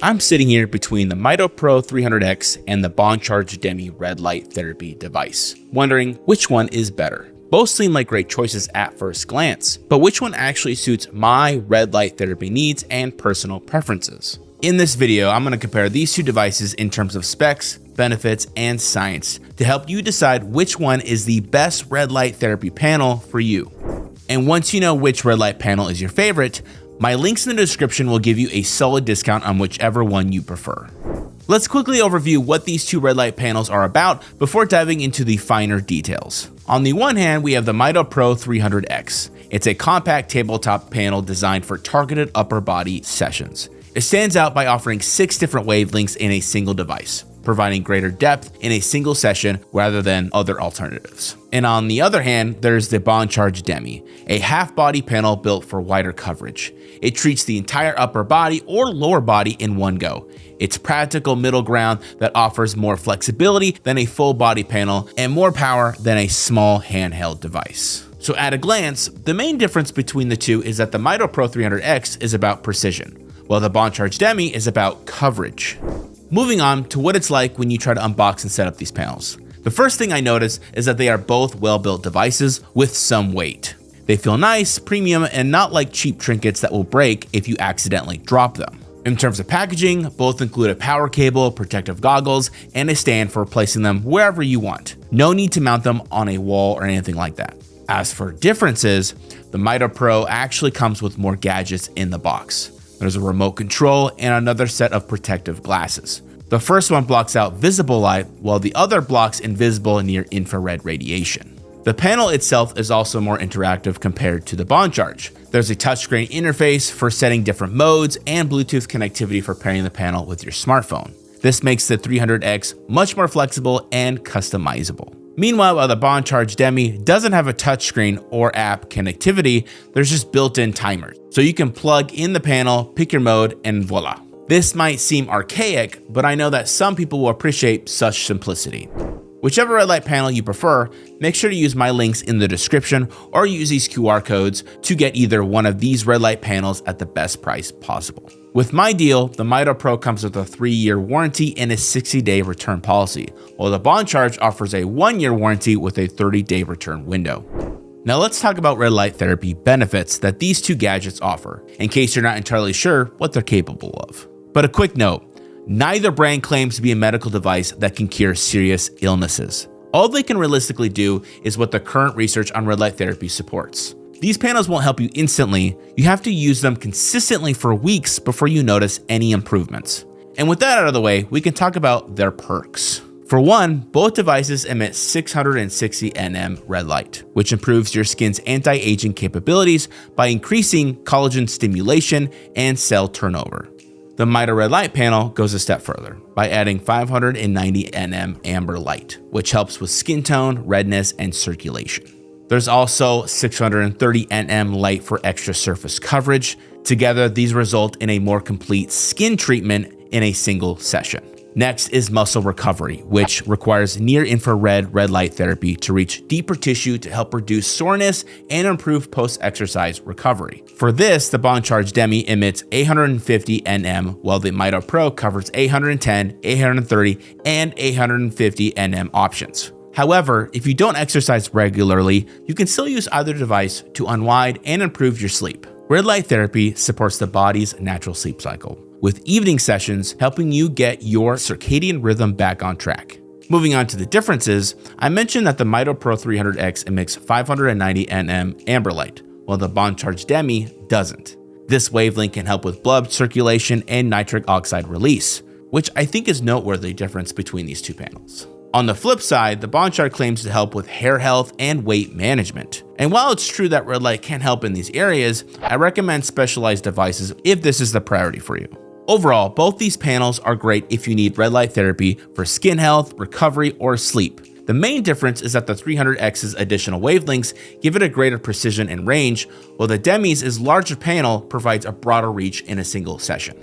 I'm sitting here between the MitoPRO 300X and the BonCharge Demi red light therapy device, wondering which one is better. Both seem like great choices at first glance, but which one actually suits my red light therapy needs and personal preferences? In this video, I'm going to compare these two devices in terms of specs, benefits, and science to help you decide which one is the best red light therapy panel for you. And once you know which red light panel is your favorite, my links in the description will give you a solid discount on whichever one you prefer. Let's quickly overview what these two red light panels are about before diving into the finer details. On the one hand, we have the MitoPRO 300X. It's a compact tabletop panel designed for targeted upper body sessions. It stands out by offering 6 different wavelengths in a single device, providing greater depth in a single session rather than other alternatives. And on the other hand, there's the BonCharge Demi, a half-body panel built for wider coverage. It treats the entire upper body or lower body in one go. It's practical middle ground that offers more flexibility than a full body panel and more power than a small handheld device. So at a glance, the main difference between the two is that the MitoPRO 300X is about precision, while the BonCharge Demi is about coverage. Moving on to what it's like when you try to unbox and set up these panels. The first thing I notice is that they are both well-built devices with some weight. They feel nice, premium, and not like cheap trinkets that will break if you accidentally drop them. In terms of packaging, both include a power cable, protective goggles, and a stand for placing them wherever you want. No need to mount them on a wall or anything like that. As for differences, the MitoPRO actually comes with more gadgets in the box. There's a remote control and another set of protective glasses. The first one blocks out visible light, while the other blocks invisible and near infrared radiation. The panel itself is also more interactive compared to the BonCharge. There's a touchscreen interface for setting different modes and Bluetooth connectivity for pairing the panel with your smartphone. This makes the 300X much more flexible and customizable. Meanwhile, while the BonCharge Demi doesn't have a touchscreen or app connectivity, there's just built-in timers. So you can plug in the panel, pick your mode, and voila. This might seem archaic, but I know that some people will appreciate such simplicity. Whichever red light panel you prefer, make sure to use my links in the description or use these QR codes to get either one of these red light panels at the best price possible. With my deal, the MitoPRO comes with a 3-year warranty and a 60-day return policy, while the BonCharge offers a 1-year warranty with a 30-day return window. Now let's talk about red light therapy benefits that these two gadgets offer, in case you're not entirely sure what they're capable of. But a quick note, neither brand claims to be a medical device that can cure serious illnesses. All they can realistically do is what the current research on red light therapy supports. These panels won't help you instantly. You have to use them consistently for weeks before you notice any improvements. And with that out of the way, we can talk about their perks. For one, both devices emit 660 nm red light, which improves your skin's anti-aging capabilities by increasing collagen stimulation and cell turnover. The Mito red light panel goes a step further by adding 590 nm amber light, which helps with skin tone, redness, and circulation. There's also 630 nm light for extra surface coverage. Together, these result in a more complete skin treatment in a single session. Next is muscle recovery, which requires near-infrared red light therapy to reach deeper tissue to help reduce soreness and improve post-exercise recovery. For this, the BonCharge Demi emits 850 nm, while the MitoPRO covers 810, 830, and 850 nm options. However, if you don't exercise regularly, you can still use either device to unwind and improve your sleep. Red light therapy supports the body's natural sleep cycle, with evening sessions helping you get your circadian rhythm back on track. Moving on to the differences, I mentioned that the MitoPRO 300X emits 590 nm amber light, while the BonCharge Demi doesn't. This wavelength can help with blood circulation and nitric oxide release, which I think is a noteworthy difference between these two panels. On the flip side, the BonCharge claims to help with hair health and weight management. And while it's true that red light can help in these areas, I recommend specialized devices if this is the priority for you. Overall, both these panels are great if you need red light therapy for skin health, recovery, or sleep. The main difference is that the 300X's additional wavelengths give it a greater precision and range, while the Demi's larger panel provides a broader reach in a single session.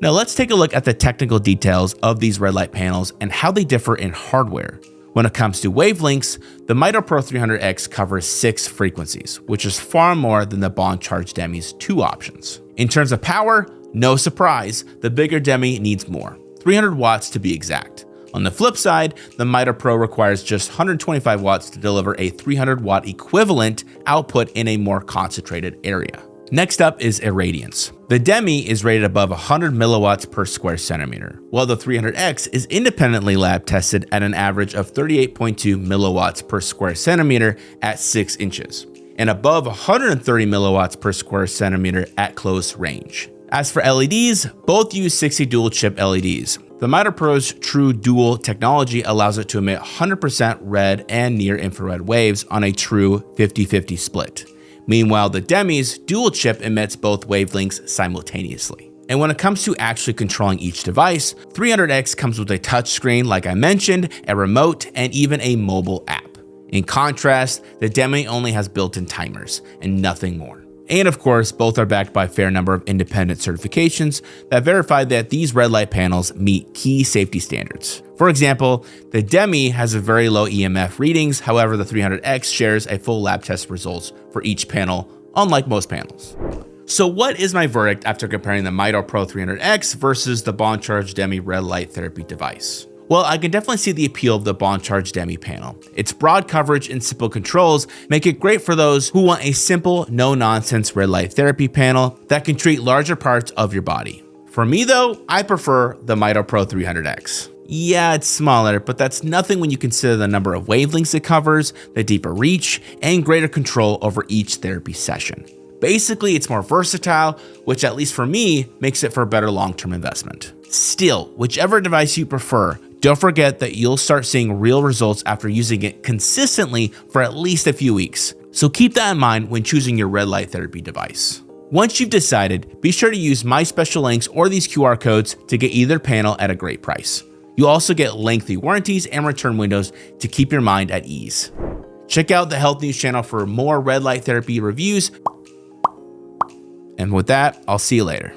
Now let's take a look at the technical details of these red light panels and how they differ in hardware. When it comes to wavelengths, the MitoPRO 300X covers 6 frequencies, which is far more than the BonCharge Demi's 2 options. In terms of power, No surprise, the bigger Demi needs more, 300 watts to be exact. On the flip side, the Mito PRO requires just 125 watts to deliver a 300 watt equivalent output in a more concentrated area. Next up is irradiance. The Demi is rated above 100 milliwatts per square centimeter, while the 300X is independently lab tested at an average of 38.2 milliwatts per square centimeter at 6 inches, and above 130 milliwatts per square centimeter at close range. As for LEDs, both use 60 dual chip LEDs. The Mito PRO's true dual technology allows it to emit 100% red and near infrared waves on a true 50-50 split. Meanwhile, the Demi's dual chip emits both wavelengths simultaneously. And when it comes to actually controlling each device, 300X comes with a touchscreen like I mentioned, a remote, and even a mobile app. In contrast, the Demi only has built-in timers and nothing more. And of course, both are backed by a fair number of independent certifications that verify that these red light panels meet key safety standards. For example, the Demi has a very low EMF readings, however the 300X shares a full lab test results for each panel, unlike most panels. So what is my verdict after comparing the Mito PRO 300X versus the BonCharge Demi red light therapy device? Well, I can definitely see the appeal of the BonCharge Demi panel. Its broad coverage and simple controls make it great for those who want a simple, no-nonsense red light therapy panel that can treat larger parts of your body. For me though, I prefer the Mito PRO 300X. Yeah, it's smaller, but that's nothing when you consider the number of wavelengths it covers, the deeper reach, and greater control over each therapy session. Basically, it's more versatile, which at least for me, makes it for a better long-term investment. Still, whichever device you prefer, don't forget that you'll start seeing real results after using it consistently for at least a few weeks. So keep that in mind when choosing your red light therapy device. Once you've decided, be sure to use my special links or these QR codes to get either panel at a great price. You'll also get lengthy warranties and return windows to keep your mind at ease. Check out the Healthnews channel for more red light therapy reviews. And with that, I'll see you later.